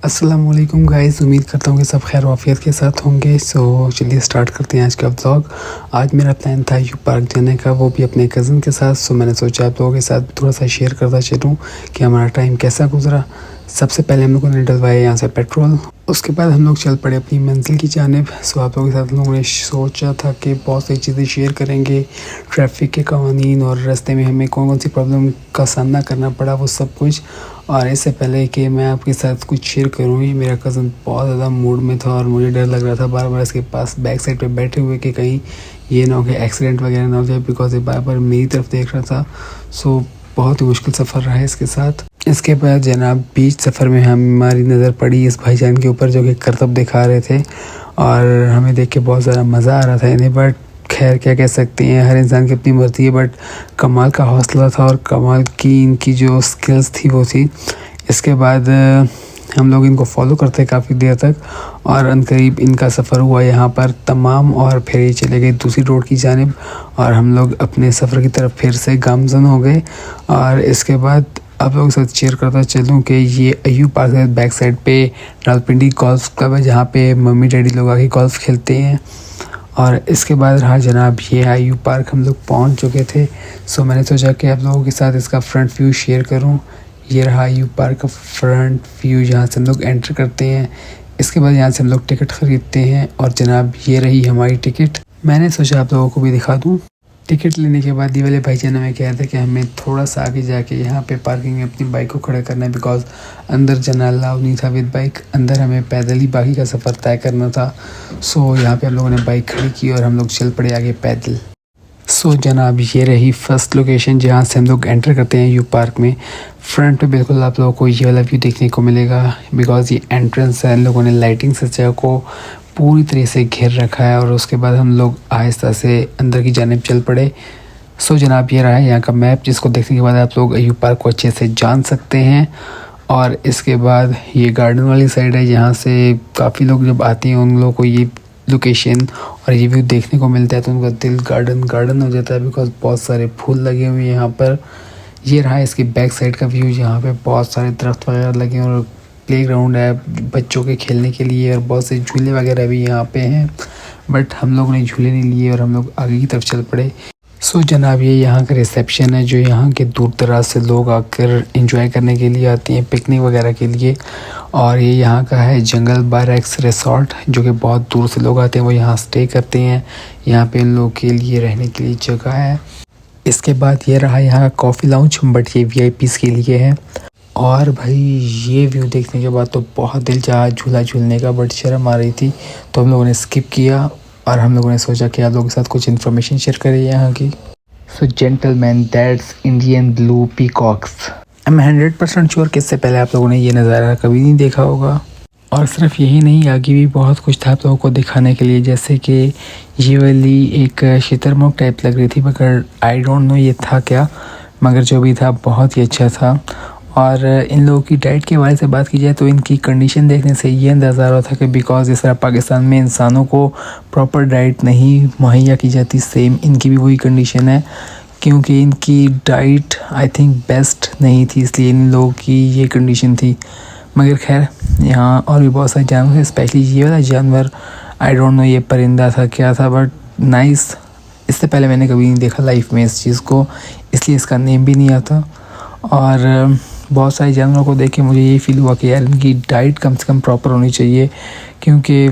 अस्सलामुअलैकुम गाइस, उम्मीद करता हूँ कि सब खैर वाफियत के साथ होंगे। सो चलिए स्टार्ट करते हैं आज का व्लॉग। आज मेरा प्लान था यू पार्क जाने का, वो भी अपने कज़न के साथ। सो मैंने सोचा आप लोगों के साथ थोड़ा सा शेयर करता चलूँ कि हमारा टाइम कैसा गुजरा। सबसे पहले हम लोगों ने डलवाया यहाँ से पेट्रोल, उसके बाद हम लोग चल पड़े अपनी मंजिल की जानिब। सो आप लोगों के साथ हम लोगों ने सोचा था कि बहुत सारी चीज़ें शेयर करेंगे, ट्रैफिक के कवानीन और रास्ते में हमें कौन कौन सी प्रॉब्लम का सामना करना पड़ा, वो सब कुछ। और इससे पहले कि मैं आपके साथ कुछ शेयर करूँ, ही मेरा कज़न बहुत ज़्यादा मूड में था और मुझे डर लग रहा था बार बार इसके पास बैक साइड पे बैठे हुए कि कहीं ये ना हो कि एक्सीडेंट वगैरह ना हो जाए, बिकॉज ये बार बार मेरी तरफ देख रहा था। सो बहुत ही मुश्किल सफ़र रहा है इसके साथ। इसके बाद जनाब बीच सफ़र में हमारी नज़र पड़ी इस भाईजान के ऊपर जो कि करतब दिखा रहे थे और हमें देख के बहुत ज़्यादा मज़ा आ रहा था इन्हें। बट खैर क्या कह सकते हैं, हर इंसान की अपनी मर्ज़ी है। बट कमाल का हौसला था और कमाल की इनकी जो स्किल्स थी वो थी। इसके बाद हम लोग इनको फॉलो करते काफ़ी देर तक और अनकरीब इनका सफ़र हुआ यहाँ पर तमाम, और फिर ये चले गए दूसरी रोड की जानिब और हम लोग अपने सफ़र की तरफ फिर से गामज़न हो गए। और इसके बाद आप लोगों के साथ शेयर करता चलूँ कि ये अय्यूब पार्क के बैक साइड पे रावलपिंडी गोल्फ क्लब है, जहाँ पे मम्मी डैडी लोग आके गोल्फ खेलते हैं। और इसके बाद रहा जनाब ये अय्यूब पार्क, हम लोग पहुँच चुके थे। सो मैंने सोचा कि आप लोगों के साथ इसका फ्रंट व्यू शेयर करूँ। ये रहा अय्यूब पार्क का फ्रंट व्यू, जहाँ से हम लोग एंटर करते हैं। इसके बाद यहाँ से हम लोग टिकट ख़रीदते हैं और जनाब ये रही हमारी टिकट। मैंने सोचा आप लोगों को भी दिखा दूँ। टिकट लेने के बाद ये वाले भाईजान हमें कह रहे थे कि हमें थोड़ा सा आगे जाके यहाँ पे पार्किंग में अपनी बाइक को खड़ा करना है, बिकॉज अंदर जाना अलाउ नहीं था विद बाइक। अंदर हमें पैदल ही बाकी का सफ़र तय करना था। सो यहाँ पे हम लोगों ने बाइक खड़ी की और हम लोग चल पड़े आगे पैदल। सो जनाब ये रही फर्स्ट लोकेशन जहाँ से हम लोग एंटर करते हैं यू पार्क में। फ्रंट पे बिल्कुल आप लोगों को ये वाला व्यू देखने को मिलेगा, बिकॉज ये एंट्रेंस है। इन लोगों ने लाइटिंग से जगह को पूरी तरह से घेर रखा है और उसके बाद हम लोग आहिस्ता से अंदर की जानिब चल पड़े। सो जनाब ये रहा है यहाँ का मैप, जिसको देखने के बाद आप लोग अय्यूब पार्क को अच्छे से जान सकते हैं। और इसके बाद ये गार्डन वाली साइड है, यहाँ से काफ़ी लोग जब आते हैं उन लोगों को ये लोकेशन और ये व्यू देखने को मिलता है तो उनका दिल गार्डन गार्डन हो जाता है, बिकॉज बहुत सारे फूल लगे हुए हैं यहाँ पर। ये रहा इसकी बैक साइड का व्यू, जहाँ पे बहुत सारे दरख्त वगैरह लगे हैं और प्लेग्राउंड है बच्चों के खेलने के लिए और बहुत से झूले वगैरह भी यहाँ पे हैं। बट हम लोग ने झूले नहीं लिए और हम लोग आगे की तरफ चल पड़े। सो जनाब ये यहाँ का रिसेप्शन है, जो यहाँ के दूर दराज से लोग आकर एंजॉय करने के लिए आते हैं पिकनिक वगैरह के लिए। और ये यहाँ का है जंगल बारेक्स रिसोर्ट, जो कि बहुत दूर से लोग आते हैं, वो यहाँ स्टे करते हैं। यहाँ पे इन लोगों के लिए रहने के लिए जगह है। इसके बाद ये रहा यहाँ का कॉफ़ी लाउंज, बट ये वीआईपीज़ के लिए है। और भाई ये व्यू देखने के बाद तो बहुत दिल चाहा झूला झूलने का, बट शर्म आ रही थी तो हम लोगों ने स्किप किया। और हम लोगों ने सोचा कि आप लोगों के साथ कुछ इन्फॉर्मेशन शेयर करें यहाँ की। So gentleman that's Indian blue peacocks. मैं 100% श्योर कि इससे पहले आप लोगों ने ये नज़ारा कभी नहीं देखा होगा। और सिर्फ यही नहीं, आगे भी बहुत कुछ था आप लोगों को दिखाने के लिए, जैसे कि ये वाली एक शुतुरमुर्ग टाइप लग रही थी, मगर आई डोंट नो ये था क्या, मगर जो भी था बहुत ही अच्छा था। और इन लोगों की डाइट के बारे से बात की जाए तो इनकी कंडीशन देखने से ये अंदाज़ा आ रहा था कि बिकॉज इस तरह पाकिस्तान में इंसानों को प्रॉपर डाइट नहीं मुहैया की जाती, सेम इनकी भी वही कंडीशन है, क्योंकि इनकी डाइट आई थिंक बेस्ट नहीं थी, इसलिए इन लोगों की ये कंडीशन थी। मगर खैर यहाँ और भी बहुत सारे जानवर हैं, स्पेशली ये वाला जानवर आई डोंट नो ये परिंदा था क्या था, बट नाइस। इससे पहले मैंने कभी नहीं देखा लाइफ में इस चीज़ को, इसलिए इसका नेम भी नहीं आता। और बहुत सारे जानवरों को देख के मुझे ये फील हुआ कि यार इनकी डाइट कम से कम प्रॉपर होनी चाहिए, क्योंकि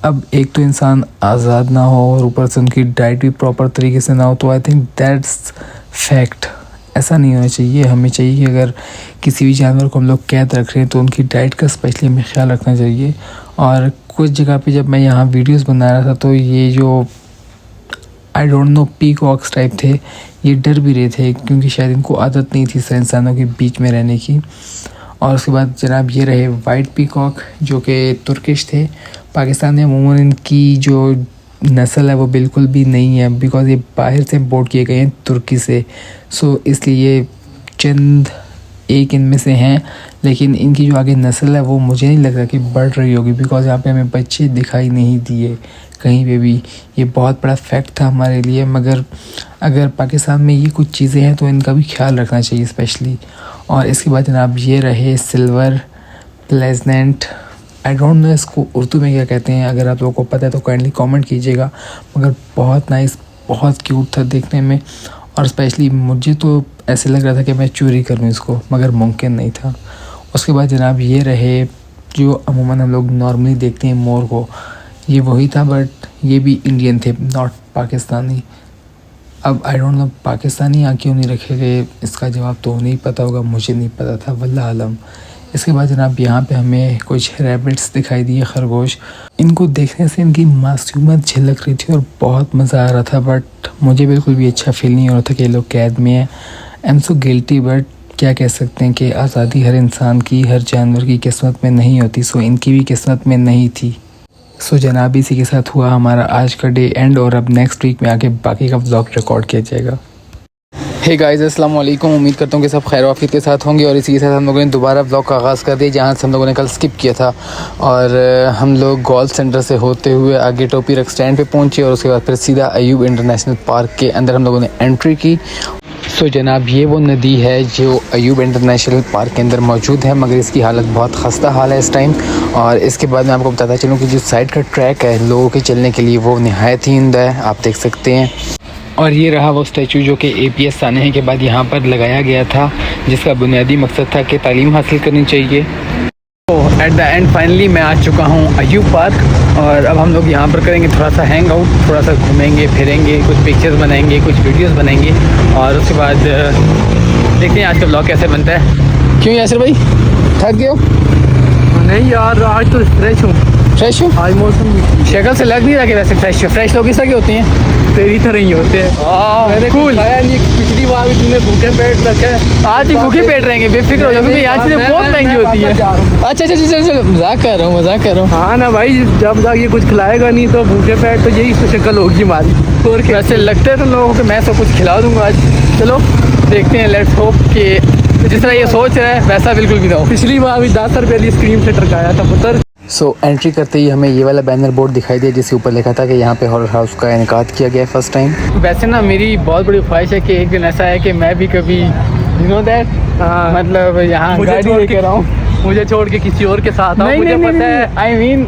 अब एक तो इंसान आज़ाद ना हो और ऊपर से उनकी डाइट भी प्रॉपर तरीके से ना हो, तो आई थिंक दैट्स फैक्ट। ऐसा नहीं होना चाहिए। हमें चाहिए कि अगर किसी भी जानवर को हम लोग कैद रख रहे हैं तो उनकी डाइट का स्पेशली हमें ख्याल रखना चाहिए। और कुछ जगह पे जब मैं यहाँ वीडियोस बना रहा था तो ये जो I don't know peacocks type थे, ये डर भी रहे थे, क्योंकि शायद इनको आदत नहीं थी इंसानों के बीच में रहने की। और उसके बाद जनाब ये रहे वाइट पीकॉक, जो कि तुर्किश थे। पाकिस्तान में अमूमन इनकी जो नस्ल है वो बिल्कुल भी नहीं है, बिकॉज़ ये बाहर से इम्पोर्ट किए गए हैं तुर्की से। सो इसलिए चंद एक इनमें से हैं, लेकिन इनकी जो आगे नस्ल है वो मुझे नहीं लगता कि बढ़ रही होगी, बिकॉज़ यहाँ पे हमें बच्चे दिखाई नहीं दिए कहीं पे भी। ये बहुत बड़ा फैक्ट था हमारे लिए, मगर अगर पाकिस्तान में ये कुछ चीज़ें हैं तो इनका भी ख्याल रखना चाहिए स्पेशली। और इसके बाद जनाब ये रहे silver pleasant, I don't know इसको उर्दू में क्या कहते हैं, अगर आप लोगों को पता है तो काइंडली कमेंट कीजिएगा। मगर बहुत नाइस, बहुत क्यूट था देखने में, और स्पेशली मुझे तो ऐसे लग रहा था कि मैं चोरी करूं इसको, मगर मुमकिन नहीं था। उसके बाद जनाब ये रहे जो अमूमन हम लोग नॉर्मली देखते हैं मोर को, ये वही था, बट ये भी इंडियन थे, नॉट पाकिस्तानी। अब आई डोंट नो पाकिस्तानी यहाँ क्यों नहीं रखे गए, इसका जवाब तो नहीं पता होगा, मुझे नहीं पता था, वल्लाह आलम। इसके बाद जनाब यहाँ पे हमें कुछ रैबिट्स दिखाई दिए, खरगोश। इनको देखने से इनकी मासूमियत झलक रही थी और बहुत मज़ा आ रहा था, बट मुझे बिल्कुल भी अच्छा फील नहीं हो रहा था कि ये लोग कैद में हैं। I am so guilty, but क्या कह सकते हैं कि आज़ादी हर इंसान की, हर जानवर की किस्मत में नहीं होती, सो इनकी भी किस्मत में नहीं थी। सो जनाब इसी के साथ हुआ हमारा आज का डे एंड, और अब नेक्स्ट वीक में आके बाकी का व्लॉग रिकॉर्ड किया जाएगा। हे गाइस, अस्सलाम वालेकुम। उम्मीद करता हूँ कि सब खैर वाफियत के साथ होंगे, और इसी के साथ हम लोगों ने दोबारा व्लॉग का आगाज़ कर दिया, जहाँ से हम लोगों ने कल स्किप किया था। और हम लोग गोल्फ सेंटर से होते हुए आगे टोपी रख स्टैंड पे पहुँचे, और उसके बाद फिर सीधा अयूब इंटरनेशनल पार्क के अंदर हम लोगों ने एंट्री की। सो जनाब ये वो नदी है जो अयूब इंटरनेशनल पार्क के अंदर मौजूद है, मगर इसकी हालत बहुत खस्ता हाल है इस टाइम। और इसके बाद मैं आपको बताता चलूँ कि जो साइड का ट्रैक है लोगों के चलने के लिए, वो नहायत ही उम्दा है, आप देख सकते हैं। और ये रहा वो स्टैचू जो कि APS आने के बाद यहाँ पर लगाया गया था, जिसका बुनियादी मकसद था कि तालीम हासिल करनी चाहिए। तो एट द एंड फाइनली मैं आ चुका हूँ अयूब पार्क, और अब हम लोग यहाँ पर करेंगे थोड़ा सा हैंग आउट, थोड़ा सा घूमेंगे फिरेंगे, कुछ पिक्चर्स बनाएंगे, कुछ वीडियोस बनाएंगे, और उसके बाद देखते हैं आज का ब्लॉग कैसे बनता है। क्यों यासिर भाई, थक गए हो? नहीं यार, आज तो फ्रेश हूँ। फ्रेश हो? आज मौसम शक्ल से लग नहीं रहा कि वैसे फ्रेश लोग इस तरह के होते हैं, तेरी तरह ही होते हैं। मैंने कूल। खाया नहीं, पिछली बार भी तूने भूखे पेट रखे, आज ही भूखे पेट रहेंगे, बेफिक्र हो जाओ, क्योंकि यहाँ चीज़ें बहुत महंगी होती है। अच्छा अच्छा चलो, मजाक कर रहा हूँ। हाँ ना भाई, जब तक ये कुछ खिलाएगा नहीं तो भूखे पेट तो यही तो शक्ल होगी हमारी। और वैसे लगते हैं तो लोगों को मैं सब कुछ खिला दूंगा आज। चलो देखते हैं, लेट्स होप कि जिस तरह ये सोच रहा है वैसा बिल्कुल भी ना हो। पिछली बार भी 10 रुपये की स्क्रीन से टरकाया था पुत्र। सो एंट्री करते ही हमें ये वाला बैनर बोर्ड दिखाई दिया, जिसके ऊपर लिखा था कि यहाँ पे हॉरर हाउस का इनकाद किया गया है फर्स्ट टाइम। वैसे ना मेरी बहुत बड़ी ख्वाहिश है कि एक दिन ऐसा है कि मैं भी कभी यू नो दैट, मतलब यहाँ गाड़ी लेकर आऊँ, मुझे छोड़ के किसी और के साथ आऊँ। मुझे पता है, आई मीन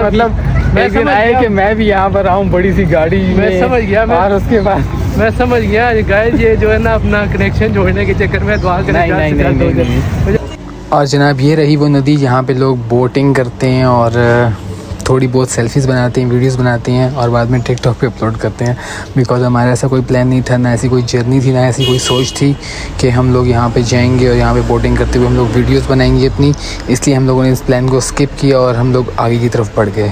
मतलब एक दिन आए कि मैं भी यहाँ पर आऊँ बड़ी सी गाड़ी में। मैं समझ गया, और उसके बाद मैं समझ गया गाइस, ये जो है ना अपना कनेक्शन जोड़ने के चक्कर में दुआ नहीं। और जनाब ये रही वो नदी जहाँ पे लोग बोटिंग करते हैं और थोड़ी बहुत सेल्फीज़ बनाते हैं, वीडियोस बनाते हैं, और बाद में टिकटॉक पे अपलोड करते हैं। बिकॉज हमारा ऐसा कोई प्लान नहीं था, ना ऐसी कोई जर्नी थी, ना ऐसी कोई सोच थी कि हम लोग यहाँ पे जाएंगे और यहाँ पे बोटिंग करते हुए हम लोग वीडियोस बनाएंगे अपनी। इसलिए हम लोगों ने इस प्लान को स्किप किया और हम लोग आगे की तरफ बढ़ गए।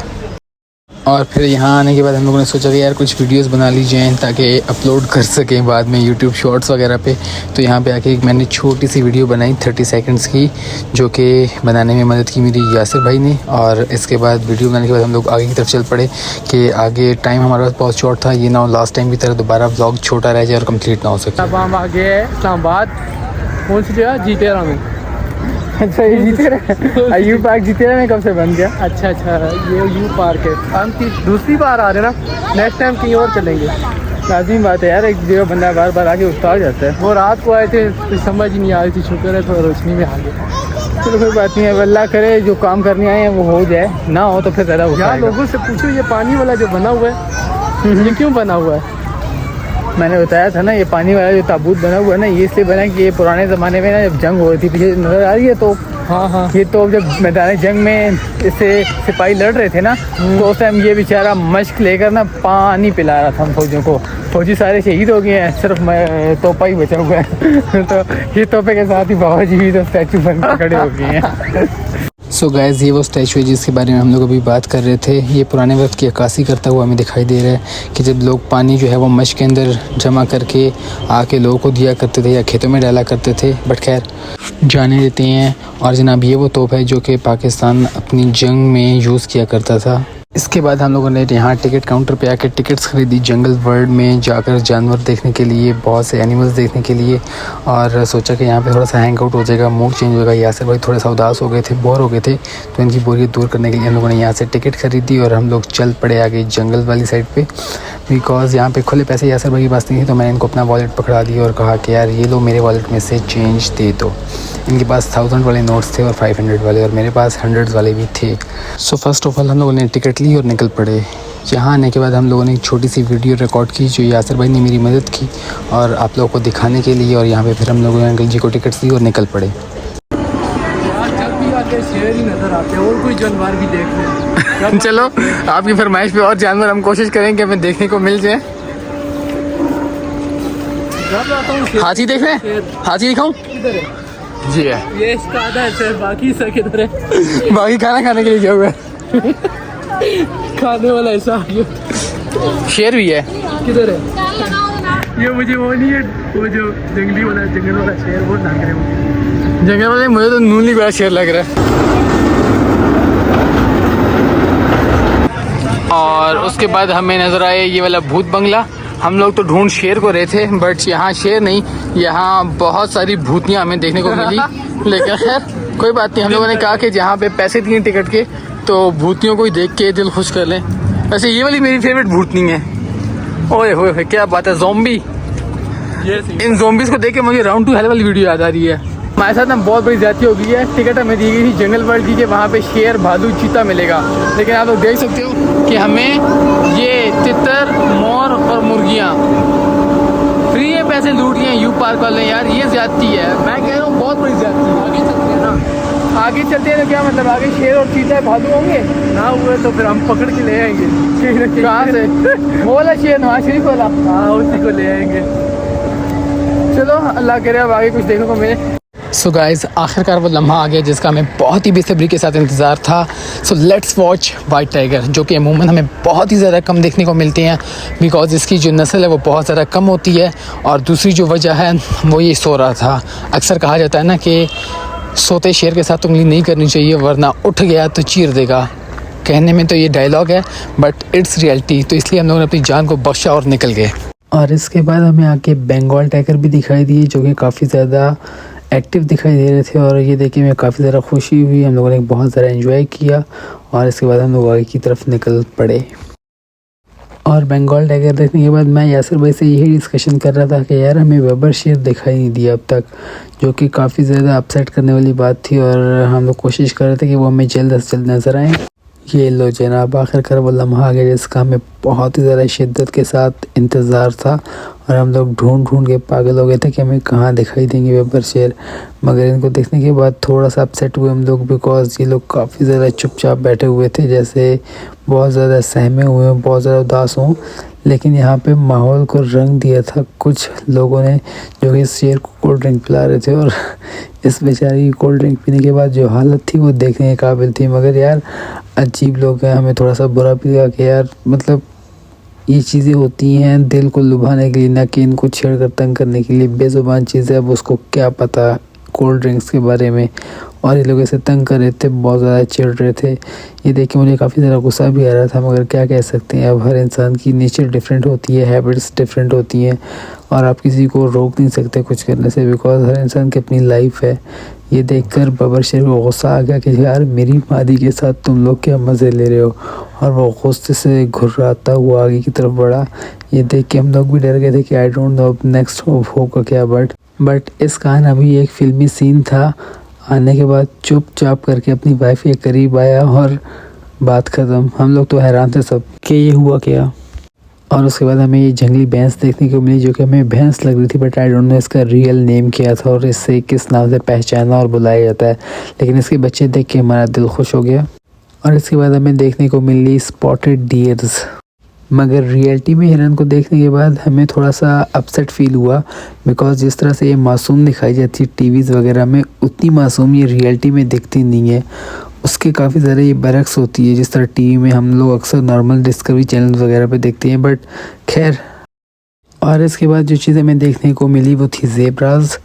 और फिर यहाँ आने के बाद हम लोगों ने सोचा कि यार कुछ वीडियोस बना ली जाएँ ताकि अपलोड कर सकें बाद में यूट्यूब शॉर्ट्स वगैरह पे। तो यहाँ पे आके मैंने छोटी सी वीडियो बनाई 30 सेकंड्स की, जो कि बनाने में मदद की मेरी यासिर भाई ने। और इसके बाद वीडियो बनाने के बाद हम लोग आगे की तरफ चल पड़े कि आगे टाइम हमारे पास बहुत शॉर्ट था, ये ना हो लास्ट टाइम की तरह दोबारा व्लॉग छोटा रह जाए और कम्प्लीट ना हो सके। अब हम आगे इस्लामाबाद पहुँच गया, जीते रहा मैं। अच्छा ये जीते रहे अयूब पार्क जीते रहे में कब से बन गया? अच्छा ये अयूब पार्क है। हम दूसरी बार आ रहे ना, नेक्स्ट टाइम कहीं और चलेंगे। लाज़मी बात है यार, एक जगह बंदा बार बार आके उस्ताद जाता है। वो रात को आए थे तो समझ ही नहीं आ रही थी, शुक्र है थोड़ा रोशनी में आ गया। चलो कोई बात नहीं है, अल्लाह करे जो काम करने आए हैं वो हो जाए, ना हो तो फिर ज़्यादा हो यार लोगों से पूछो ये पानी वाला जो बना हुआ है ये क्यों बना हुआ है? मैंने बताया था ना, ये पानी वाला जो ताबूत बना हुआ है ना, ये इसलिए बना है कि ये पुराने ज़माने में ना जब जंग हो रही थी, पीछे नज़र आ रही है तो हाँ ये तो जब मैदान जंग में इससे सिपाही लड़ रहे थे ना, तो उस टाइम ये बेचारा मश्क लेकर ना पानी पिला रहा था हम फौजियों को। फौजी सारे शहीद हो गए हैं, सिर्फ तोपा ही बचा हुआ है। तो ये तोपे के साथ ही बाबा जी भी तो स्टैचू बन के खड़े हो गए हैं। सो गाइस ये वो स्टैचू है जिसके बारे में हम लोग अभी बात कर रहे थे। ये पुराने वक्त की अक्कासी करता हुआ हमें दिखाई दे रहा है कि जब लोग पानी जो है वो मश्क के अंदर जमा करके आके लोगों को दिया करते थे या खेतों में डाला करते थे, बट खैर जाने देते हैं। और जनाब ये वो तोप है जो कि पाकिस्तान अपनी जंग में यूज़ किया करता था। इसके बाद हम लोगों ने यहाँ टिकट काउंटर पे आकर टिकट्स खरीदी जंगल वर्ल्ड में जाकर, जानवर देखने के लिए, बहुत से एनिमल्स देखने के लिए। और सोचा कि यहाँ पे थोड़ा सा हैंग आउट हो जाएगा, मूड चेंज होगा। यासिर भाई थोड़े सा उदास हो गए थे, बोर हो गए थे, तो इनकी बोरियत दूर करने के लिए हम लोगों ने यहाँ से टिकट खरीदी और हम लोग चल पड़े आगे जंगल वाली साइड पे। बिकॉज़ यहाँ पे खुले पैसे यासर भाई के पास नहीं थे, तो मैंने इनको अपना वॉलेट पकड़ा दिया और कहा कि यार ये लो मेरे वॉलेट में से चेंज दे दो। इनके पास 1000 वाले नोट्स थे और 500 वाले, और मेरे पास 100 वाले भी थे। सो फर्स्ट ऑफ ऑल हम लोगों ने टिकट ली और निकल पड़े। यहाँ आने के बाद हम लोगों ने एक छोटी सी वीडियो रिकॉर्ड की जो यासर भाई ने मेरी मदद की और आप लोगों को दिखाने के लिए, और यहाँ पे फिर हम लोगों ने अंकल जी को टिकट्स दी और निकल पड़े। जब भी आते शेर ही नजर आते हैं और कोई जानवर भी देख लें। चलो आपकी फरमाइश पे और जानवर हम कोशिश करेंगे कि हमें देखने को मिल जाए। जब आता हूँ हाथी देख रहे हैं, हाथी दिखाऊं? किधर है? जी है, ये इसका आधा है सर, बाकी सब किधर है? बाकी खाना खाने के लिए गया हुआ है। खाने वाला ऐसा आ गया। शेर भी है। किधर है? ये मुझे वो नहीं है, वो जो जंगली वाला जंगल वाला शेर वो लग रहे हो। जंगल वाले मुझे तो नूनी बड़ा शेर लग रहा है। और उसके बाद हमें नज़र आया ये वाला भूत बंगला। हम लोग तो ढूंढ शेर को रहे थे, बट यहाँ शेर नहीं, यहाँ बहुत सारी भूतियाँ हमें देखने को मिली। लेकिन खैर कोई बात नहीं, हम लोगों ने कहा कि जहाँ पे पैसे दिए टिकट के तो भूतियों को ही देख के दिल खुश कर लें। वैसे ये वाली मेरी फेवरेट भूतनी है। ओए होए क्या बात है, ज़ॉम्बी। इन ज़ॉम्बीज़ को देख के मुझे राउंड टू हेल वाली वीडियो याद आ रही है। हमारे साथ ना बहुत बड़ी ज्यादती हो गई है। टिकट हमें दी गई थी जंगल वर्ल्ड की कि वहाँ पे शेर, भालू, चीता मिलेगा, लेकिन आप लोग देख सकते हो कि हमें ये तितर, मोर और मुर्गियाँ फ्री में पैसे लूट लिए यू पार्क वाले। यार ये ज्यादती है, मैं कह रहा हूँ बहुत बड़ी ज्यादती है। आगे चलते हैं ना, आगे चलते हैं तो क्या मतलब आगे शेर और चीता, भालू होंगे ना हुए तो फिर हम पकड़ के ले आएंगे। कहाँ से? वो वाला शेर नवाज शरीफ वाला, हाँ उसी को ले आएंगे। चलो अल्लाह करे अब आगे कुछ देखने को मिले। सो गाइज आखिरकार वो लम्हा आ गया जिसका हमें बहुत ही बेसब्री के साथ इंतज़ार था। So let's watch white tiger, जो कि अमूमन हमें बहुत ही ज़्यादा कम देखने को मिलते हैं बिकॉज़ इसकी जो नस्ल है वो बहुत ज़्यादा कम होती है। और दूसरी जो वजह है वो ये सो रहा था। अक्सर कहा जाता है ना कि सोते शेर के साथ उंगली नहीं करनी चाहिए वरना उठ गया तो चीर देगा। कहने में तो ये डायलॉग है बट इट्स रियलिटी, तो इसलिए हम लोगों ने अपनी जान को बख्शा और निकल गए। और इसके बाद हमें आके बंगाल टाइगर भी दिखाई दिए जो कि काफ़ी ज़्यादा एक्टिव दिखाई दे रहे थे, और ये देखिए हमें काफ़ी ज़्यादा खुशी हुई। हम लोगों ने बहुत ज़्यादा एंजॉय किया और इसके बाद हम लोग आगे की तरफ निकल पड़े। और बंगाल टाइगर देखने के बाद मैं यासर भाई से यही डिस्कशन कर रहा था कि यार हमें बबर शेर दिखाई नहीं दिया अब तक, जो कि काफ़ी ज़्यादा अपसेट करने वाली बात थी। और हम लोग कोशिश कर रहे थे कि वो हमें जल्द से जल्द नज़र आएँ। ये लो जनाब आखिरकार वो लम्हा आ गया जिसका हमें बहुत ही ज़्यादा शिद्दत के साथ इंतज़ार था, और हम लोग ढूंढ के पागल हो गए थे कि हमें कहाँ दिखाई देंगे बबर शेर। मगर इनको देखने के बाद थोड़ा सा अपसेट हुए हम लोग बिकॉज़ ये लोग काफ़ी ज़्यादा चुपचाप बैठे हुए थे, जैसे बहुत ज़्यादा सहमे हुए हों, बहुत ज़्यादा उदास हों। लेकिन यहाँ पे माहौल को रंग दिया था कुछ लोगों ने जो कि इस शेर को कोल्ड ड्रिंक पिला रहे थे, और इस बेचारी की कोल्ड ड्रिंक पीने के बाद जो हालत थी वो देखने के काबिल थी। मगर यार अजीब लोग हैं, हमें थोड़ा सा बुरा भी लगा कि यार मतलब ये चीज़ें होती हैं दिल को लुभाने के लिए, ना कि इनको छेड़ कर तंग करने के लिए। बेज़ुबान चीज़ें, अब उसको क्या पता कोल्ड ड्रिंक्स के बारे में, और ये लोग ऐसे तंग कर रहे थे, बहुत ज़्यादा चिढ़ रहे थे। ये देख के मुझे काफ़ी ज़्यादा गुस्सा भी आ रहा था, मगर क्या कह सकते हैं, अब हर इंसान की नेचर डिफरेंट होती है, हैबिट्स डिफरेंट होती हैं, और आप किसी को रोक नहीं सकते कुछ करने से बिकॉज़ हर इंसान की अपनी लाइफ है। ये देखकर बबर शेर को गुस्सा आ गया कि यार मेरी मादी के साथ तुम लोग क्या मज़े ले रहे हो, और वो गुस्से से घुर्राता हुआ आगे की तरफ बढ़ा। ये देख के हम लोग भी डर गए थे कि आई डोंट नो अब नेक्स्ट होगा क्या, बट इस गाना भी एक फ़िल्मी सीन था। आने के बाद चुपचाप करके अपनी वाइफ के करीब आया और बात ख़त्म। हम लोग तो हैरान थे सब कि ये हुआ क्या। और उसके बाद हमें ये जंगली भैंस देखने को मिली जो कि हमें भैंस लग रही थी, बट आई डोंट नो इसका रियल नेम क्या था और इससे किस नाम से पहचाना और बुलाया जाता है। लेकिन इसके बच्चे देख के हमारा दिल खुश हो गया। और इसके बाद हमें देखने को मिली स्पॉटेड डियर्स, मगर रियलिटी में हिरन को देखने के बाद हमें थोड़ा सा अपसेट फील हुआ बिकॉज़ जिस तरह से ये मासूम दिखाई जाती है टीवीज़ वगैरह में, उतनी मासूम ये रियलिटी में दिखती नहीं है। उसके काफ़ी ज़्यादा ये बरक्स होती है जिस तरह टीवी में हम लोग अक्सर नॉर्मल डिस्कवरी चैनल वगैरह पे देखते हैं, बट खैर। और इसके बाद जो चीज़ हमें देखने को मिली वो थी ज़ेब्राज़,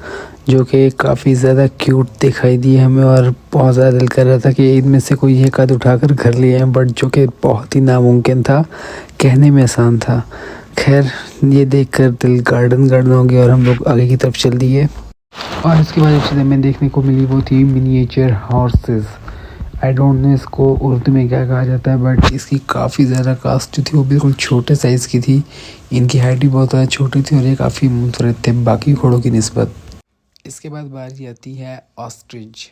जो कि काफ़ी ज़्यादा क्यूट दिखाई दी हमें, और बहुत ज़्यादा दिल कर रहा था कि इनमें से कोई एक आध उठाकर घर ले आए, बट जो कि बहुत ही नामुमकिन था, कहने में आसान था। खैर ये देखकर दिल गार्डन हो गया और हम लोग आगे की तरफ चल दिए। और इसके बाद जो चीज़ हमें देखने को मिली वो थी miniature horses. I don't know इसको उर्दू में क्या कहा जाता है, बट इसकी काफ़ी ज़्यादा कास्ट जो थी वो बिल्कुल छोटे साइज़ की थी। इनकी हाइट भी बहुत ज़्यादा छोटी थी और ये काफ़ी मुनफरद थे बाकी घोड़ों की निस्बत। इसके बाद बारी आती है ऑस्ट्रिच,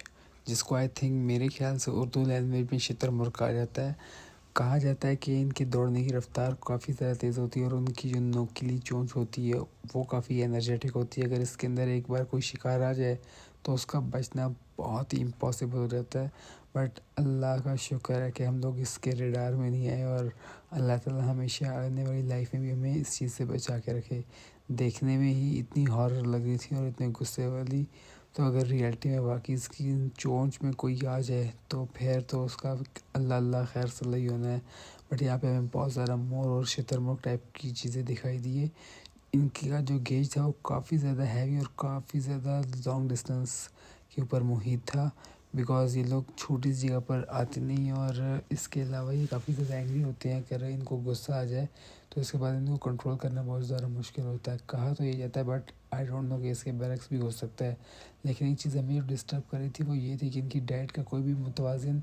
जिसको आई थिंक मेरे ख्याल से उर्दू लैंग्वेज में शुतुरमुर्ग कहा जाता है। कहा जाता है कि इनकी दौड़ने की रफ्तार काफ़ी ज़्यादा तेज़ होती है और उनकी जो नोकीली चोंच होती है वो काफ़ी एनर्जेटिक होती है। अगर इसके अंदर एक बार कोई शिकार आ जाए तो उसका बचना बहुत ही इम्पॉसिबल हो जाता है। बट अल्लाह का शुक्र है कि हम लोग इसके रडार में नहीं आए और अल्लाह ताला हमेशा आने वाली लाइफ में भी हमें इस चीज़ से बचा के रखे। देखने में ही इतनी हॉरर लग रही थी और इतने गुस्से वाली, तो अगर रियलिटी में वाकई इसकी चोंच में कोई आ जाए तो फिर तो उसका अल्लाह अल्लाह खैर सल्ला ही होना है। बट यहाँ पे हमें बहुत ज़्यादा मोर और शुतुरमुर्ग टाइप की चीज़ें दिखाई दी है। इनकी का जो गेज था वो काफ़ी ज़्यादा हैवी और काफ़ी ज़्यादा लॉन्ग डिस्टेंस के ऊपर मुहित था, बिकॉज़ ये लोग छोटी सी जगह पर आते नहीं और इसके अलावा ये काफ़ी ज़्यादा एंग्री होते हैं। अगर इनको गुस्सा आ जाए तो इसके बाद इनको कंट्रोल करना बहुत ज़्यादा मुश्किल होता है। कहा तो ये जाता है बट आई डोंट नो कि इसके बैरक्स भी हो सकता है। लेकिन एक चीज़ हमें जो डिस्टर्ब कर रही थी वो ये थी कि इनकी डाइट का कोई भी मुतवाज़िन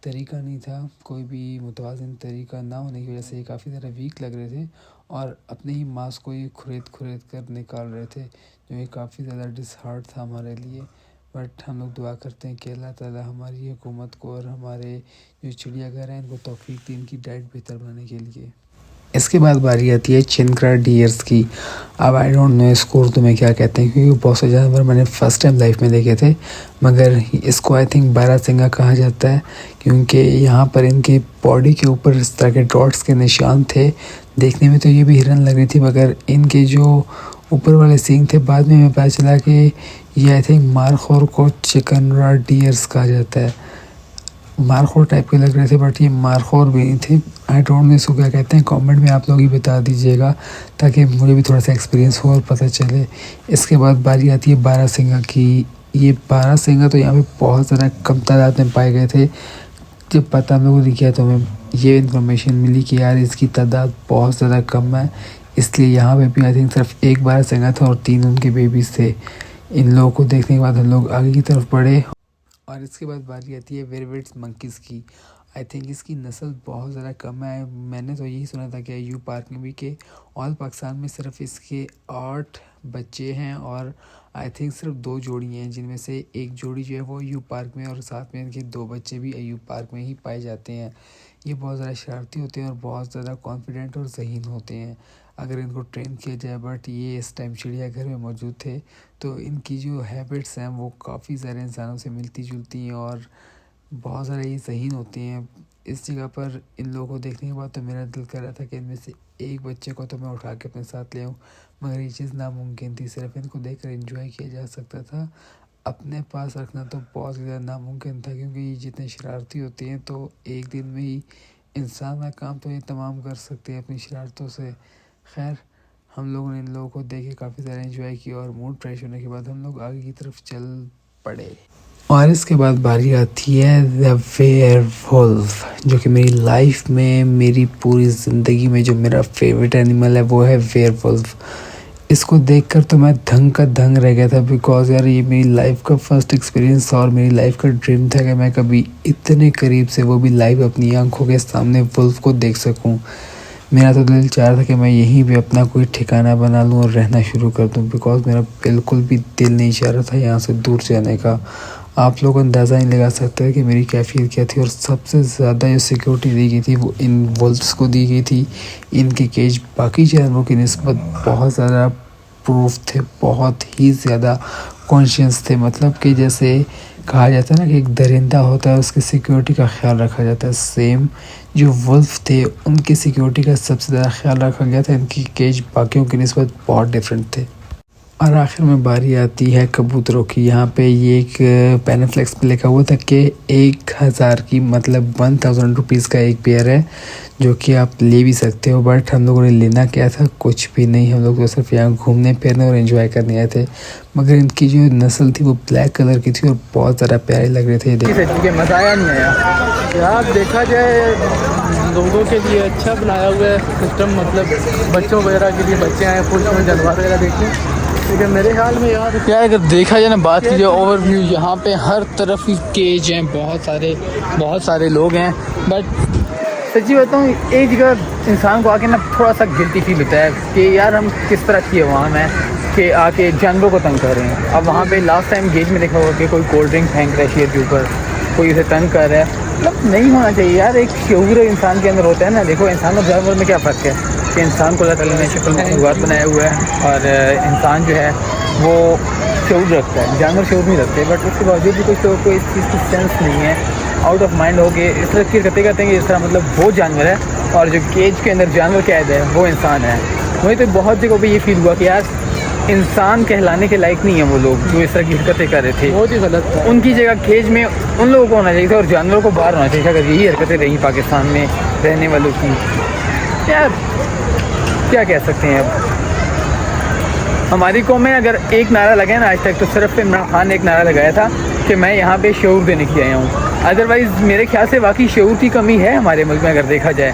तरीका नहीं था। कोई भी मुतवाज़िन तरीका ना होने की वजह से ये काफ़ी ज़्यादा वीक लग रहे थे और अपने ही मांस को ये खुरेद कर निकाल रहे थे, जो ये काफ़ी ज़्यादा डिसहार्ट था हमारे लिए। बट हम लोग दुआ करते हैं कि अल्लाह ताला हमारी हुकूमत को और हमारे जो चिड़ियाघर हैं इनको तौफीक दी इनकी डाइट बेहतर बनाने के लिए। इसके बाद बारी आती है चिनक्रा डियर्स की। अब आई डोंट नो इसको उर्दू में क्या कहते हैं, क्योंकि बहुत से जानवर मैंने फ़र्स्ट टाइम लाइफ में देखे थे, मगर इसको आई थिंक बारहसिंगा कहा जाता है, क्योंकि यहाँ पर इनके बॉडी के ऊपर इस तरह के डॉट्स के निशान थे। देखने में तो ये भी हिरन लग रही थी, मगर इनके जो ऊपर वाले सींग थे बाद में हमें पता चला कि ये आई थिंक मारखोर को चिकनरा डियर्स कहा जाता है। मारखोर टाइप के लग रहे थे बट ये मारखोर भी नहीं थे। आई डोंट नो इसको क्या कहते हैं, कमेंट में आप लोग ही बता दीजिएगा ताकि मुझे भी थोड़ा सा एक्सपीरियंस हो और पता चले। इसके बाद बारी आती है बारहसिंगा की। ये बारहसिंगा तो यहाँ पे बहुत ज़्यादा कम तादाद में पाए गए थे। जब पता हम लोगों ने किया तो हमें ये इन्फॉर्मेशन मिली कि यार इसकी तादाद बहुत ज़्यादा कम है, इसलिए यहाँ पे भी आई थिंक सिर्फ एक बारहसिंगा था और 3 उनके बेबीज़ थे। इन लोगों को देखने के बाद हम लोग आगे की तरफ बढ़े और इसके बाद बारी आती है वेरविट्स मंकीज़ की। आई थिंक इसकी नस्ल बहुत ज़्यादा कम है। मैंने तो यही सुना था कि यू पार्क में भी कि ऑल पाकिस्तान में सिर्फ इसके 8 बच्चे हैं और आई थिंक सिर्फ 2 जोड़ी हैं, जिनमें से एक जोड़ी जो है वो यू पार्क में और साथ में इनके 2 बच्चे भी यू पार्क में ही पाए जाते हैं। ये बहुत ज़्यादा शरारती होते हैं और बहुत ज़्यादा कॉन्फिडेंट और ज़हीन होते हैं अगर इनको ट्रेन किया जाए। बट ये इस टाइम चिड़ियाघर में मौजूद थे तो इनकी जो हैबिट्स हैं वो काफ़ी ज़्यादा इंसानों से मिलती जुलती हैं और बहुत ज़्यादा ये ज़हीन होती हैं। इस जगह पर इन लोगों को देखने के बाद तो मेरा दिल कर रहा था कि इनमें से एक बच्चे को तो मैं उठा के अपने साथ ले आऊँ, मगर ये चीज़ नामुमकिन थी। सिर्फ इनको देखकर एंजॉय किया जा सकता था, अपने पास रखना तो बहुत ज़्यादा नामुमकिन था, क्योंकि ये जितने शरारती होते हैं तो एक दिन में ही इंसान का काम तो ये तमाम कर सकते हैं अपनी शरारतों से। खैर हम लोगों ने इन लोगों को देख के काफ़ी ज़्यादा एंजॉय किया और मूड फ्रेश होने के बाद हम लोग आगे की तरफ चल पड़े। और इसके बाद बारी आती है द वेयरवुल्फ, जो कि मेरी लाइफ में, मेरी पूरी ज़िंदगी में जो मेरा फेवरेट एनिमल है वो है वेयरवुल्फ। इसको देखकर तो मैं दंग का दंग रह गया था, बिकॉज़ यार ये मेरी लाइफ का फर्स्ट एक्सपीरियंस और मेरी लाइफ का ड्रीम था कि मैं कभी इतने करीब से, वो भी लाइव अपनी आंखों के सामने वुल्फ को देख सकूं। मेरा तो दिल चाह रहा था कि मैं यहीं पे अपना कोई ठिकाना बना लूं और रहना शुरू कर दूं, बिकॉज़ मेरा बिल्कुल भी दिल नहीं चाह रहा था यहाँ से दूर जाने का। आप लोग अंदाज़ा नहीं लगा सकते कि मेरी कैफियत क्या थी। और सबसे ज़्यादा जो सिक्योरिटी दी गई थी वो इन वुल्फ्स को दी गई थी। इनके केज बाकी जानवरों की निस्बत बहुत ज़्यादा प्रूफ थे, बहुत ही ज़्यादा कॉन्शियस थे। मतलब कि जैसे कहा जाता है ना कि एक दरिंदा होता है उसकी सिक्योरिटी का ख्याल रखा जाता है, सेम जो वुल्फ थे उनकी सिक्योरिटी का सबसे ज़्यादा ख्याल रखा गया था। इनकी केज बाकियों की निस्बत बहुत डिफरेंट थे। और आखिर में बारी आती है कबूतरों की। यहाँ पे ये एक पैनाफ्लेक्स पे लिखा हुआ था कि 1000 की, मतलब 1000 रुपीज़ का एक पेयर है, जो कि आप ले भी सकते हो। बट हम लोगों ने लेना क्या था, कुछ भी नहीं। हम लोग तो सिर्फ यहाँ घूमने फिरने और एंजॉय करने आए थे। मगर इनकी जो नस्ल थी वो ब्लैक कलर की थी और बहुत ज़्यादा प्यारे लग रहे थे। मज़ा आया नहीं आया यार। देखा जाए लोगों के लिए अच्छा बनाया हुआ है सिस्टम, मतलब बच्चों वगैरह के लिए, बच्चे आए फुल में जानवर वगैरह देखें लेकिन मेरे ख्याल में यार अगर देखा जाए ना, बात की जाए ओवरव्यू, यहाँ पे हर तरफ ही केज हैं, बहुत सारे लोग हैं। बट सच्ची बताऊँ, एक जगह इंसान को आके ना थोड़ा सा गिल्टी फील होता है कि यार हम किस तरह की अवाम है कि आके जानवरों को तंग कर रहे हैं। अब वहाँ पे लास्ट टाइम गेज में देखा होगा कि कोई कोल्ड ड्रिंक फेंक रहा है शेर के ऊपर, कोई उसे तंग कर रहा है। मतलब नहीं होना चाहिए यार, एक शऊर इंसान के अंदर होता है ना। देखो इंसान और जानवर में क्या फ़र्क है कि इंसान को अल्लाह ताला ने शक्ल मखलूक़ात बनाया हुआ है और इंसान जो है वो शऊर रखता है, जानवर शऊर नहीं रखते। बट उसके बावजूद भी कुछ लोगों को इस चीज़ की सेंस नहीं है, आउट ऑफ माइंड हो गए, इस तरह की हरकतें करते हैं कि इस तरह मतलब वो जानवर है और जो केज के अंदर जानवर कैद है वो इंसान है। वही तो बहुत जगह पे ये फील हुआ कि यार इंसान कहलाने के लायक नहीं है वो लोग जो इस तरह की हरकतें कर रहे थे। बहुत ही गलत था। उनकी जगह केज में उन लोगों को होना चाहिए था और जानवरों को बाहर होना चाहिए था अगर यही हरकतें रही पाकिस्तान में रहने वालों की। यार क्या कह सकते हैं। अब हमारी कौम में अगर एक नारा लगा है ना आज तक, तो सिर्फ इमरान खान ने एक नारा लगाया था कि मैं यहाँ पे शऊर देने के लिए आया हूँ। अदरवाइज़ मेरे ख्याल से वाकई शऊर की कमी है हमारे मुल्क में। अगर देखा जाए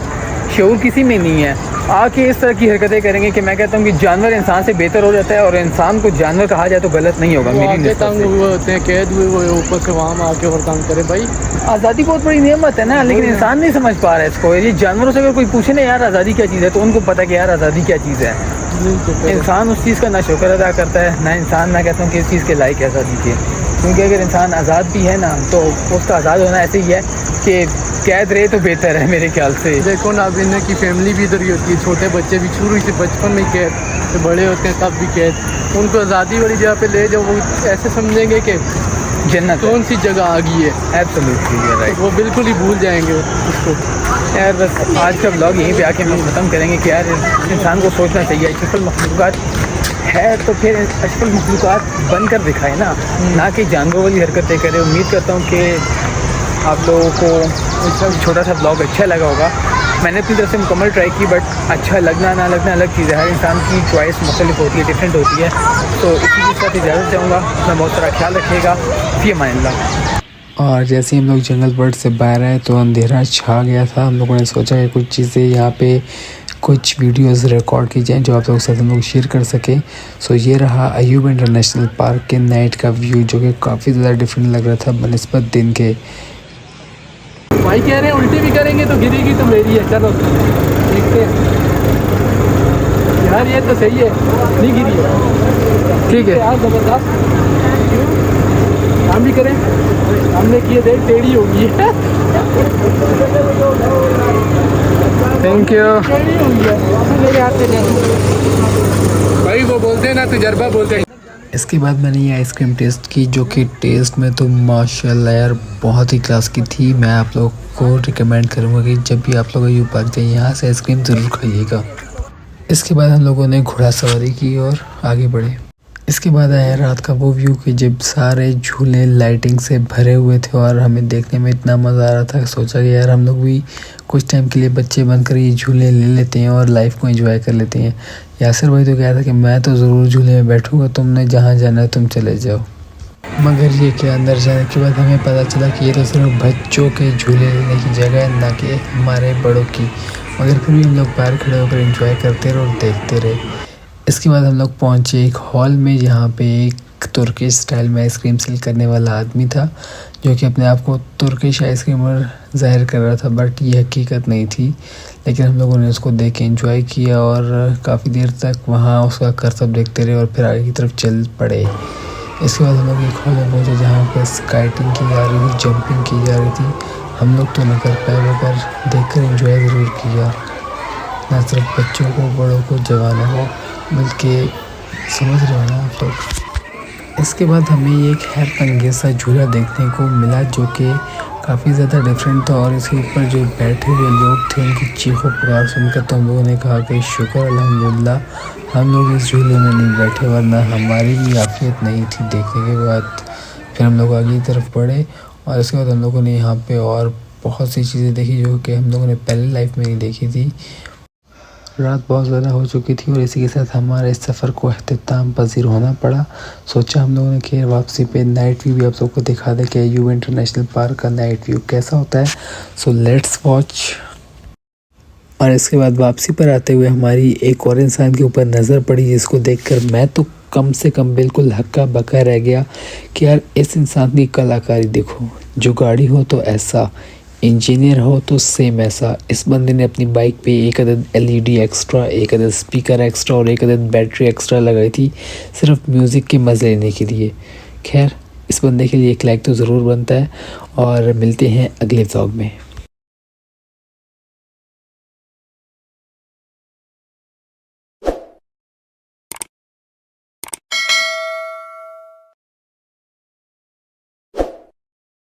शऊर किसी में नहीं है। आके इस तरह की हरकतें करेंगे कि मैं कहता हूँ कि जानवर इंसान से बेहतर हो जाता है और इंसान को जानवर कहा जाए तो गलत नहीं होगा। मेरी निस्बत तंग हुए होते हैं, कैद हुए वो ऊपर से वहाँ आके और तंग करे। भाई आज़ादी बहुत बड़ी नेमत है ना, लेकिन इंसान नहीं समझ पा रहा है इसको। ये जानवरों से अगर कोई पूछे ना यार आज़ादी क्या चीज़ है, तो उनको पता कि यार आज़ादी क्या चीज़ है। इंसान उस चीज़ का ना शुक्र अदा करता है, ना इंसान मैं कहता हूँ कि इस चीज़ के लायक है आज़ादी के। क्योंकि अगर इंसान आज़ाद भी है ना, तो उसका आज़ाद होना ऐसे ही है कि कैद रहे तो बेहतर है मेरे ख्याल से। देखो ना, अब इन्हें की फैमिली भी इधर ही होती है, छोटे बच्चे भी शुरू से बचपन में कैद, तो बड़े होते हैं तब भी कैद। उनको आज़ादी वाली जगह पे ले जाओ, वो ऐसे समझेंगे कि जन्नत कौन सी जगह आ गई है। एब्सोल्युटली राइट, वो बिल्कुल ही भूल जाएंगे उसको। यार बस आज का ब्लॉग यहीं पे आके हम ख़त्म करेंगे कि यार इंसान को सोचना चाहिए अशरफुल मखलूक़ात है तो फिर अशरफुल मखलूक़ात बनकर दिखाए ना कि जानवरों वाली हरकतें करे। उम्मीद करता हूँ कि आप लोगों को छोटा सा ब्लॉग अच्छा लगा होगा। मैंने अपनी तरफ से मुकम्मल ट्राई की, बट अच्छा लगना ना लगना अलग चीज़ है। हर इंसान की चॉइस मुख्तलिफ होती है, डिफरेंट होती है। तो इसी के साथ इजाज़त चाहूँगा। मैं बहुत सारा ख्याल रखिएगा। फ़ी अमानिल्लाह। और जैसे ही हम लोग जंगल बर्ड से बाहर आए तो अंधेरा छा गया था। हम लोगों ने सोचा कि कुछ चीज़ें यहाँ पे कुछ वीडियोस रिकॉर्ड की जाएँ जो आप लोगों के साथ हम लोग शेयर कर सकें। सो ये रहा अयूब इंटरनेशनल पार्क के नाइट का व्यू, जो कि काफ़ी ज़्यादा डिफरेंट लग रहा था बनिस्बत दिन के। भाई कह रहे हैं उल्टी भी करेंगे तो गिरेगी तो मेरी है। चलो देखते हैं यार, ये तो सही है, नहीं गिरी है। ठीक है यार, ज़बरदस्त। हम भी करें, हमने किए देख टेढ़ी होगी। Thank you. टेढ़ी होगी भाई, वो बोलते हैं ना तजर्बा बोलते हैं। इसके बाद मैंने ये आइसक्रीम टेस्ट की, जो कि टेस्ट में तो माशाल्लाह यार बहुत ही क्लास की थी। मैं आप लोग को रिकमेंड करूँगा कि जब भी आप लोग अयूब पार्क जाइए यहाँ से आइसक्रीम ज़रूर खाइएगा। इसके बाद हम लोगों ने घोड़ा सवारी की और आगे बढ़े। इसके बाद आया रात का वो व्यू कि जब सारे झूले लाइटिंग से भरे हुए थे और हमें देखने में इतना मज़ा आ रहा था। सोचा कि यार हम लोग भी कुछ टाइम के लिए बच्चे बनकर ये झूले ले लेते हैं और लाइफ को एंजॉय कर लेते हैं। यासिर भाई तो कह रहा था कि मैं तो ज़रूर झूले में बैठूँगा, तुमने जहाँ जाना है तुम चले जाओ। मगर ये कि अंदर जाने के बाद हमें पता चला कि ये तो सिर्फ बच्चों के झूले लेने की जगह है, ना कि हमारे बड़ों की। मगर फिर भी हम लोग बाहर खड़े होकर एंजॉय करते रहे और देखते रहे। इसके बाद हम लोग पहुँचे एक हॉल में, जहाँ पे एक तुर्किश स्टाइल में आइसक्रीम सेल करने वाला आदमी था, जो कि अपने आप को तुर्किश आइसक्रीमर ज़ाहिर कर रहा था। बट ये हकीकत नहीं थी, लेकिन हम लोगों ने उसको देख के एंजॉय किया और काफ़ी देर तक वहाँ उसका करतब देखते रहे और फिर आगे की तरफ चल पड़े। इसके बाद हम लोग एक हॉल में पहुँचे जहाँ पर स्काइटिंग की जा रही थी, जंपिंग की जा रही थी। हम लोग तो न कर पाए, मगर देख कर इंजॉय ज़रूर किया। ना सिर्फ बच्चों को, बड़ों को, जवानों को, बल्कि समझ रहे हो ना आप लोग। इसके बाद हमें एक हैरत अंगेज़ झूला देखने को मिला, जो कि काफ़ी ज़्यादा डिफरेंट था। और इसके ऊपर जो बैठे हुए लोग थे उनकी चीखों पुकार सुनकर तो हम लोगों ने कहा कि शुक्र अल्हम्दुलिल्लाह हम लोग इस झूले में नहीं बैठे, वरना हमारी भी आफियत नहीं थी देखने के बाद। फिर हम लोग आगे की तरफ बढ़े और इसके बाद हम लोगों ने यहाँ पे और बहुत सी चीज़ें देखी जो कि हम लोगों ने पहले लाइफ में नहीं देखी थी। रात बहुत ज़्यादा हो चुकी थी और इसी के साथ हमारे इस सफ़र को अख्तिताम पजीर होना पड़ा। सोचा हम लोगों ने कि वापसी पे नाइट व्यू भी आप सबको दिखा दे कि अयूब इंटरनेशनल पार्क का नाइट व्यू कैसा होता है। So let's watch. और इसके बाद वापसी पर आते हुए हमारी एक और इंसान के ऊपर नज़र पड़ी, जिसको देखकर मैं तो कम से कम बिल्कुल हक्का बक्का रह गया कि यार इस इंसान की कलाकारी देखो, जो गाड़ी हो तो ऐसा, इंजीनियर हो तो सेम ऐसा। इस बंदे ने अपनी बाइक पे एक अदद एलईडी एक्स्ट्रा, एक अदद स्पीकर एक्स्ट्रा और एक अदद बैटरी एक्स्ट्रा लगाई थी सिर्फ म्यूज़िक के मज़े लेने के लिए। खैर, इस बंदे के लिए एक लाइक तो ज़रूर बनता है और मिलते हैं अगले व्लॉग में।